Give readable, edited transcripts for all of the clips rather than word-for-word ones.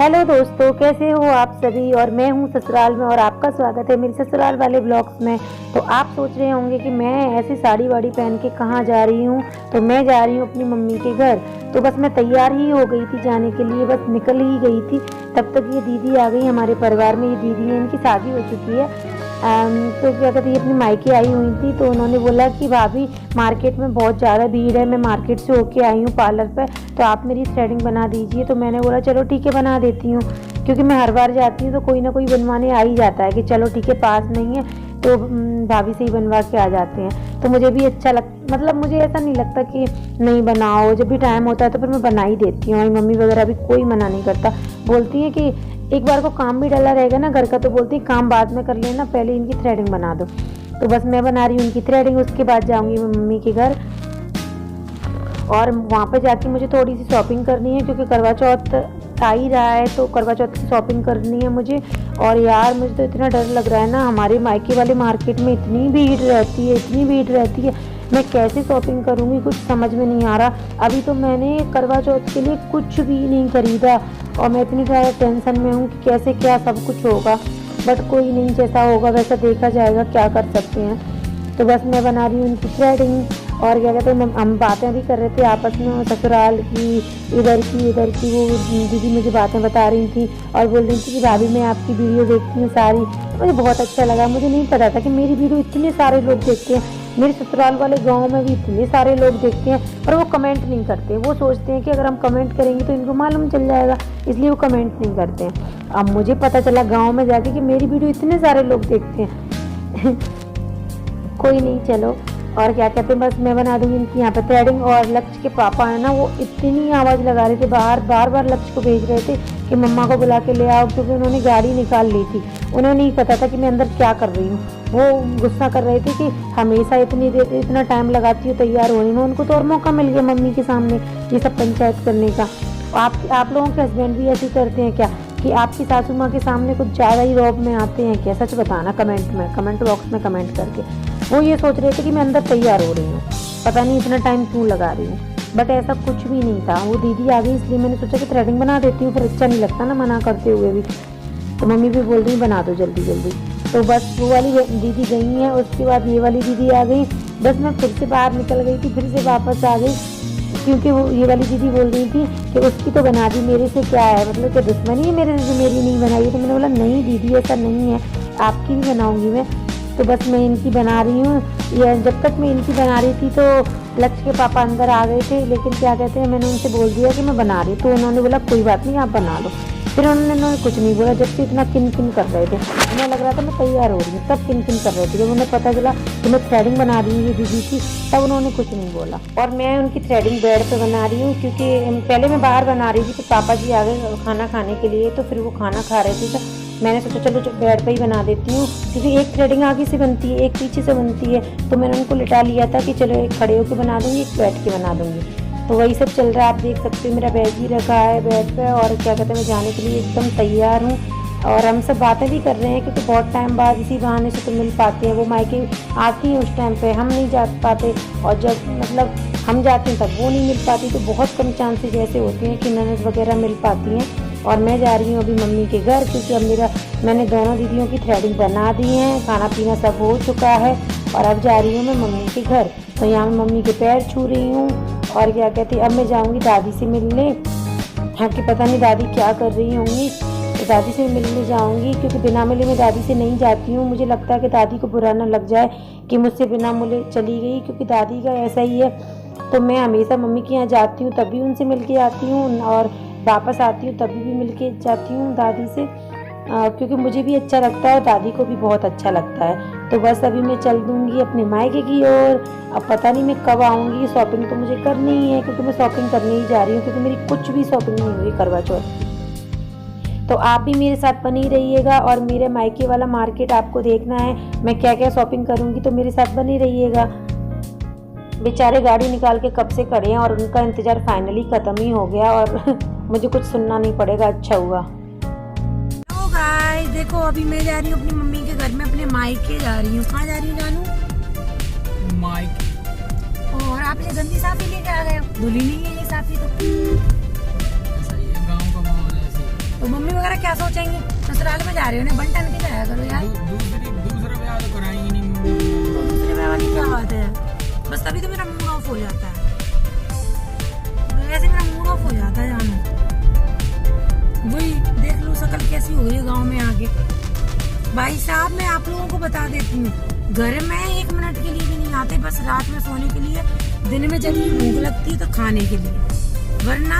Hello दोस्तों, कैसे हो आप सभी। और मैं हूँ ससुराल में और आपका स्वागत है मेरे ससुराल वाले ब्लॉग्स में। तो आप सोच रहे होंगे कि मैं ऐसी साड़ी वाड़ी पहन के कहाँ जा रही हूँ। तो मैं जा रही हूँ अपनी मम्मी के घर। तो बस मैं तैयार ही हो गई थी जाने के लिए, बस निकल ही गई थी। तब तक ये दीदी आ गई हमारे परिवार में। ये दीदी है, इनकी शादी हो चुकी है। तो क्या कहते हैं, अपनी मायके आई हुई थी। तो उन्होंने बोला कि भाभी मार्केट में बहुत ज़्यादा भीड़ है, मैं मार्केट से होके आई हूँ पार्लर पे, तो आप मेरी थ्रेडिंग बना दीजिए। तो मैंने बोला चलो ठीक है, बना देती हूँ। क्योंकि मैं हर बार जाती हूँ तो कोई ना कोई बनवाने आ ही जाता है कि चलो ठीक है, पास नहीं है तो भाभी से ही बनवा के आ जाते हैं। तो मुझे भी अच्छा मतलब मुझे ऐसा नहीं लगता कि नहीं बनाओ, जब भी टाइम होता है तो फिर मैं बना ही देती हूँ। मम्मी वगैरह भी कोई मना नहीं करता, बोलती हैं कि एक बार को काम भी डला रहेगा ना घर का, तो बोलती है काम बाद में कर लेना, पहले इनकी थ्रेडिंग बना दो। तो बस मैं बना रही हूँ उनकी थ्रेडिंग, उसके बाद जाऊँगी मैं मम्मी के घर। और वहाँ पे जाके मुझे थोड़ी सी शॉपिंग करनी है, क्योंकि करवा चौथ आ ही रहा है, तो करवा चौथ की शॉपिंग करनी है मुझे। और यार मुझे तो इतना डर लग रहा है ना, हमारे मायके वाले मार्केट में इतनी भीड़ रहती है, इतनी भीड़ रहती है, मैं कैसे शॉपिंग करूँगी कुछ समझ में नहीं आ रहा। अभी तो मैंने करवा चौथ के लिए कुछ भी नहीं खरीदा और मैं इतनी ज़्यादा टेंशन में हूँ कि कैसे क्या सब कुछ होगा। बट कोई नहीं, जैसा होगा वैसा देखा जाएगा, क्या कर सकते हैं। तो बस मैं बना रही हूँ उनकी थ्रेडिंग। और क्या कहते हैं, हम बातें भी कर रहे थे आपस में, ससुराल की, इधर की। वो दीदी मुझे बातें बता रही थी और बोल रही थी कि भाभी मैं आपकी वीडियो देखती हूँ सारी। मुझे बहुत अच्छा लगा, मुझे नहीं पता था कि मेरी वीडियो इतने सारे लोग देखते हैं। मेरे ससुराल वाले गांव में भी इतने सारे लोग देखते हैं, पर वो कमेंट नहीं करते। वो सोचते हैं कि अगर हम कमेंट करेंगे तो इनको मालूम चल जाएगा, इसलिए वो कमेंट नहीं करते हैं। अब मुझे पता चला गाँव में जाके कि मेरी वीडियो इतने सारे लोग देखते हैं। कोई नहीं, चलो। और क्या कहते हैं, बस मैं बना दूंगी इनकी यहाँ पे थ्रेडिंग। और लक्ष्य के पापा है ना, वो इतनी आवाज़ लगा रहे थे, बार बार लक्ष्य को भेज रहे थे कि मम्मा को बुला के ले आओ, क्योंकि उन्होंने गाड़ी निकाल ली थी। उन्हें नहीं पता था कि मैं अंदर क्या कर रही हूँ। वो गुस्सा कर रहे थे कि हमेशा इतना टाइम लगाती हूँ तैयार होने में। उनको तो और मौका मिल गया मम्मी के सामने ये सब पंचायत करने का। आप लोगों के हस्बैंड भी ऐसे करते हैं क्या, कि आपकी सासू माँ के सामने कुछ ज़्यादा ही रौब में आते हैं क्या? सच बताना कमेंट बॉक्स में कमेंट करके। वो ये सोच रहे थे कि मैं अंदर तैयार हो रही हूँ, पता नहीं इतना टाइम क्यों लगा रही हूँ। बट ऐसा कुछ भी नहीं था। वो दीदी आ गई इसलिए मैंने सोचा कि थ्रेडिंग बना देती हूँ, फिर अच्छा नहीं लगता ना मना करते हुए भी। तो मम्मी भी बोल रही बना दो जल्दी जल्दी। तो बस वो वाली दीदी गई है, उसके बाद ये वाली दीदी आ गई। बस मैं फिर से बाहर निकल गई थी, फिर से वापस आ गई, क्योंकि वो ये वाली दीदी बोल रही थी कि उसकी तो बना दी, मेरे से क्या है, मतलब कि दुश्मनी है मेरे से, मेरी नहीं बनाई। तो मैंने बोला नहीं दीदी, ऐसा नहीं है, आपकी भी बनाऊंगी मैं। तो बस मैं इनकी बना रही हूँ। जब तक मैं इनकी बना रही थी तो लक्ष्य के पापा अंदर आ गए थे, लेकिन क्या कहते हैं, मैंने उनसे बोल दिया कि मैं बना रही हूँ। तो उन्होंने बोला कोई बात नहीं, आप बना लो। फिर उन्होंने कुछ नहीं बोला, जब से इतना किन कर रहे थे। उन्हें लग रहा था मैं तैयार हो रही हूँ, तब किन कर रहे थे। जब उन्हें पता चला कि मैं थ्रेडिंग बना रही हूँ ये दीदी की, तब उन्होंने कुछ नहीं बोला। और मैं उनकी थ्रेडिंग बेड पे बना रही हूँ, क्योंकि पहले मैं बाहर बना रही थी, तो पापा जी आ गए खाना खाने के लिए। तो फिर वो खाना खा रहे थे, तो मैंने सोचा चलो बेड पे ही बना देती हूँ, क्योंकि एक थ्रेडिंग आगे से बनती है, एक पीछे से बनती है। तो मैंने उनको लिटा लिया था कि चलो एक खड़े होकर बना दूँगी, एक बैठ के बना दूँगी। तो वही सब चल रहा है। आप देख सकते हो मेरा बैग ही रखा है बेड पे। और क्या कहते हैं, मैं जाने के लिए एकदम तैयार हूँ। और हम सब बातें भी कर रहे हैं, क्योंकि बहुत टाइम बाद इसी बहाने से तो मिल पाते हैं। वो मायके आती हैं उस टाइम पे, हम नहीं जा पाते, और जब मतलब हम जाते हैं तब वो नहीं मिल पाती। तो बहुत कम चांसेस ऐसे होते हैं कि ननद वगैरह मिल पाती हैं। और मैं जा रही हूँ अभी मम्मी के घर, क्योंकि अब मैंने दोनों दीदियों की थ्रेडिंग बना दी है, खाना पीना सब हो चुका है। और अब जा रही हूँ मैं मम्मी के घर। तो यहाँ मैं मम्मी के पैर छू रही हूँ। और क्या कहती, अब मैं जाऊँगी दादी से मिलने। हाँ, कि पता नहीं दादी क्या कर रही होंगी, तो दादी से मिलने जाऊँगी, क्योंकि बिना मिले मैं दादी से नहीं जाती हूँ। मुझे लगता है कि दादी को बुरा ना लग जाए कि मुझसे बिना मिले चली गई, क्योंकि दादी का ऐसा ही है। तो मैं हमेशा मम्मी के यहाँ जाती हूँ तभी उनसे मिल के आती हूँ, और वापस आती हूँ तभी भी मिल के जाती हूँ दादी से, क्योंकि मुझे भी अच्छा लगता है और दादी को भी बहुत अच्छा लगता है। तो बस अभी मैं चल दूँगी अपने मायके की ओर। अब पता नहीं मैं कब आऊँगी, शॉपिंग तो मुझे करनी ही है, क्योंकि मैं शॉपिंग करने ही जा रही हूँ, क्योंकि मेरी कुछ भी शॉपिंग नहीं हुई करवा चौथ। तो आप भी मेरे साथ बनी रहिएगा, और मेरे मायके वाला मार्केट आपको देखना है, मैं क्या क्या शॉपिंग करूँगी, तो मेरे साथ बनी रहिएगा। बेचारे गाड़ी निकाल के कब से खड़े हैं, और उनका इंतज़ार फाइनली ख़त्म ही हो गया, और मुझे कुछ सुनना नहीं पड़ेगा। अच्छा हुआ। तो गाइस देखो, अभी मैं जा रही हूँ अपनी मम्मी के घर में, अपने मायके जा रही हूँ। कहाँ जा रही हूँ जानू? मायके। और आप ये गंदी साफी लेके आ गए हो? धुली नहीं है ये साफी तो। सही है, गांव का माहौल है ऐसे। तो मम्मी वगैरह क्या सोचेंगी? ससुराल में जा रही हो ना, बन टन के जाया करो यार। दूसरा ब्याह तो कराएंगे नहीं मम्मी। तो दूसरे ब्याह वाली क्या बात है? बस तभी तो मेरा मूड ऑफ हो जाता है, वैसे मेरा मूड ऑफ हो जाता है जानो। वही देख लो शक्ल कैसी हो रही है गाँव में आके। भाई साहब मैं आप लोगों को बता देती हूँ, घर में 1 मिनट के लिए भी नहीं आते, बस रात में सोने के लिए, दिन में जब भूख लगती है तो खाने के लिए, वरना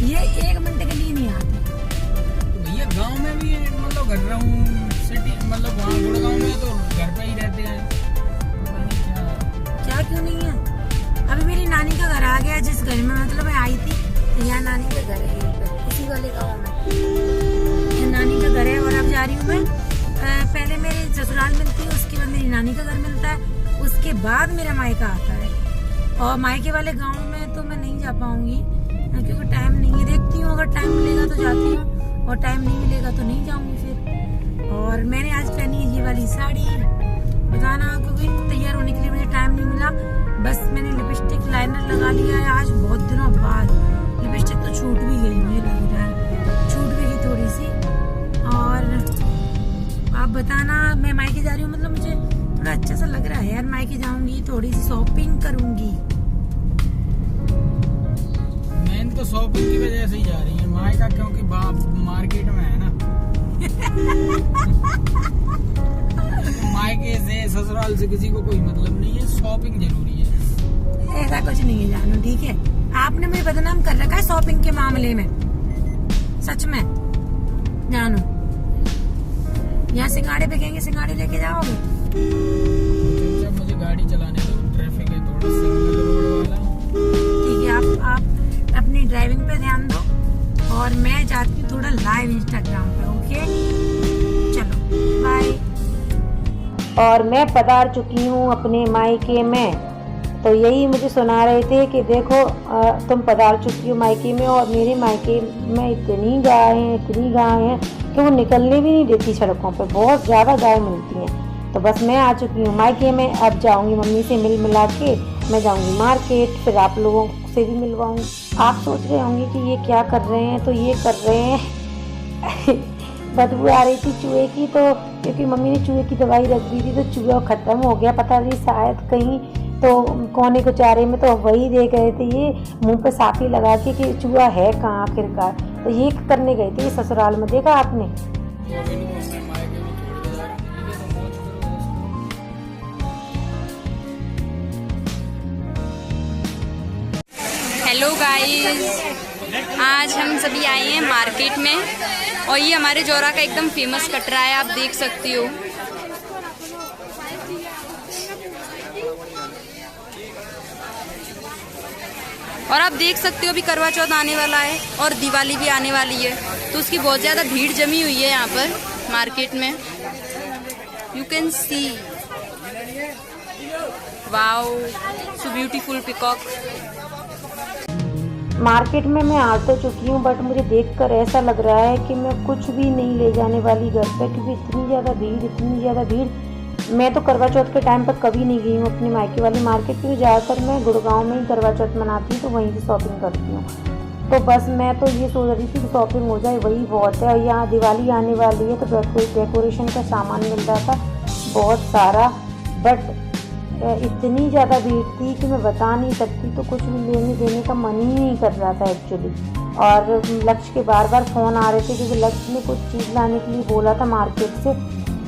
ये 1 मिनट के लिए नहीं आते। तो भैया गांव में भी मतलब घर रहा हूँ, सिटी मतलब वहाँ गुड़गांव में तो घर पे ही रहते हैं। क्या क्यों नहीं है? अभी मेरी नानी का घर आ गया, जिस घर में मतलब मैं आई थी, तो यहाँ नानी का घर है, उसी वाले गाँव में ये नानी का घर है। और अब जा रही हूँ मैं, पहले मेरे ससुराल मिलती है, उसके बाद मेरी नानी का घर मिलता है, उसके बाद मेरा मायका आता है। और मायके वाले गांव में तो मैं नहीं जा पाऊंगी क्योंकि टाइम नहीं है। देखती हूँ अगर टाइम मिलेगा तो जाती हूँ, और टाइम नहीं मिलेगा तो नहीं जाऊंगी फिर। और मैंने आज पहनी है ये वाली साड़ी, बताना क्योंकि तैयार होने के लिए मुझे टाइम नहीं मिला। बस मैंने लिपस्टिक लाइनर लगा लिया है आज बहुत दिनों बाद। लिपस्टिक तो छूट भी गई, मुझे लग रहा है छूट भी गई थोड़ी सी। और आप बताना, मैं मायके जा रही हूँ, मतलब मुझे थोड़ा अच्छा सा लग रहा है यार। मायके जाऊंगी, थोड़ी सी शॉपिंग करूंगी। मैं तो शॉपिंग की वजह से ही जा रही है मायका, क्योंकि बाप मार्केट में है ना। मायके से ससुराल से किसी को कोई मतलब नहीं है, शॉपिंग जरूरी है। ऐसा कुछ नहीं है जानू, ठीक है? आपने मुझे बदनाम कर रखा है शॉपिंग के मामले में, सच में जानू। यहाँ सिंगाड़े बिकेंगे, सिंगाड़े लेके जाओगे? जब मुझे गाड़ी चलाने दो, ट्रैफिक है थोड़ा सिग्नल रोड वाला। ठीक है, आप अपनी ड्राइविंग पे ध्यान दो, और मैं जाती हूँ थोड़ा लाइव इंस्टाग्राम पे। ओके चलो बाय। और मैं पधार चुकी हूँ अपने मायके में। तो यही मुझे सुना रहे थे कि देखो तुम पधार चुकी हो मायके में, और मेरे मायके में इतनी गाय हैं कि वो निकलने भी नहीं देती सड़कों पे, बहुत ज़्यादा गाय मिलती हैं। तो बस मैं आ चुकी हूँ मायके में। अब जाऊँगी मम्मी से मिला के मैं जाऊँगी मार्केट, फिर आप लोगों से भी मिलवाऊँगी। आप सोच रहे होंगे कि ये क्या कर रहे हैं, तो ये कर रहे हैं बदबू आ रही थी चूहे की, तो क्योंकि मम्मी ने चूहे की दवाई रख दी थी तो चूहा ख़त्म हो गया, पता नहीं शायद कहीं तो कोने को चारे में, तो वही देख रहे थे ये मुंह पे साफी लगा के कि चूहा है कहाँ आखिरकार। तो ये करने गए थे ये ससुराल में, देखा आपने? हेलो गाइस, आज हम सभी आए हैं मार्केट में, और ये हमारे जोरा का एकदम फेमस कटरा है, आप देख सकती हो। और आप देख सकते हो अभी करवा चौथ आने वाला है और दिवाली भी आने वाली है, तो उसकी बहुत ज़्यादा भीड़ जमी हुई है यहाँ पर मार्केट में। You can see, wow, so beautiful peacock. Market में मैं आ तो चुकी हूँ, बट मुझे देखकर ऐसा लग रहा है कि मैं कुछ भी नहीं ले जाने वाली घर पे, क्योंकि इतनी ज़्यादा भीड़। मैं तो करवा चौथ के टाइम पर कभी नहीं गई हूँ अपनी मायके वाली मार्केट, क्योंकि ज़्यादातर मैं गुड़गांव में ही करवा चौथ मनाती हूँ, तो वहीं से शॉपिंग करती हूँ। तो बस मैं तो ये सोच रही थी कि शॉपिंग हो जाए, वही बहुत है। और यहाँ दिवाली आने वाली है तो डेकोरेशन का सामान मिल रहा था बहुत सारा, बट इतनी ज़्यादा भीड़ थी कि मैं बता नहीं सकती, तो कुछ भी लेने देने का मन ही नहीं कर रहा था एक्चुअली। और लक्ष्य के बार फफ़ोन आ रहे थे, क्योंकि लक्ष्य ने कुछ चीज़ लाने के लिए बोला था मार्केट से,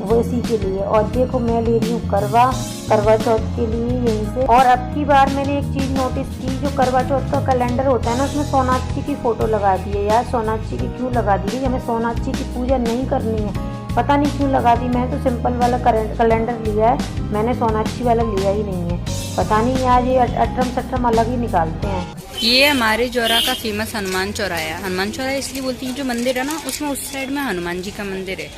वो इसी के लिए। और देखो मैं ले रही हूँ करवा चौथ के लिए यहीं से। और अब की बार मैंने एक चीज़ नोटिस की, जो करवा चौथ का कैलेंडर होता है ना, उसमें सोनाक्षी की फ़ोटो लगा दी है। यार सोनाक्षी की क्यों लगा दी है? हमें सोनाक्षी की पूजा नहीं करनी है, पता नहीं क्यों लगा दी। मैंने तो सिंपल वाला कैलेंडर लिया है, मैंने सोनाक्षी वाला लिया ही नहीं है। पता नहीं यार ये अटरम सटरम अलग ही निकालते हैं। ये हमारे जोरा का फेमस हनुमान चौराहा है। हनुमान चौराहा इसलिए बोलती हैं, जो मंदिर है ना उसमें उस साइड में हनुमान जी का मंदिर है,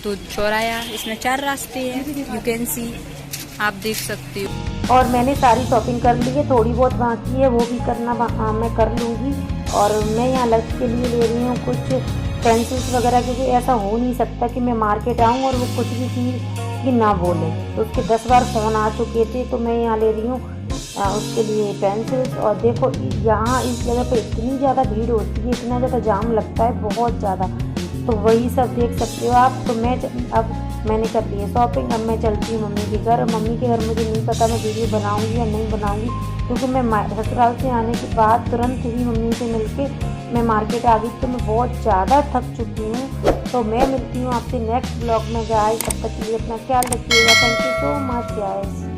तो चौराहा इसमें 4 रास्ते हैं, यू कैन सी, आप देख सकते हो। और मैंने सारी शॉपिंग कर ली है, थोड़ी बहुत बाकी है वो भी करना मैं कर लूँगी। और मैं यहाँ लक्ष्य के लिए ले रही हूँ कुछ पेंसिल्स वगैरह, क्योंकि ऐसा हो नहीं सकता कि मैं मार्केट आऊँ और वो कुछ भी चीज़ की ना बोले। तो उसके 10 बार फ़ोन आ चुके थे, तो मैं यहाँ ले रही हूँ उसके लिए पेंसिल्स। और देखो यहाँ इस जगह पे इतनी ज़्यादा भीड़ होती है, इतना ज़्यादा जाम लगता है, बहुत ज़्यादा। तो वही सब देख सकते हो आप। तो अब मैंने कर ली है शॉपिंग, अब मैं चलती हूँ मम्मी के घर। मम्मी के घर मुझे नहीं पता मैं वीडियो बनाऊँगी या नहीं बनाऊँगी, क्योंकि मैं ससुराल से आने के बाद तुरंत ही मम्मी से मिलके मैं मार्केट आ गई, तो मैं बहुत ज़्यादा थक चुकी हूँ। तो मैं मिलती हूँ आपसे नेक्स्ट ब्लॉग में गाइस, तब तक के लिए अपना ख्याल रखिएगा। Thank you so much guys.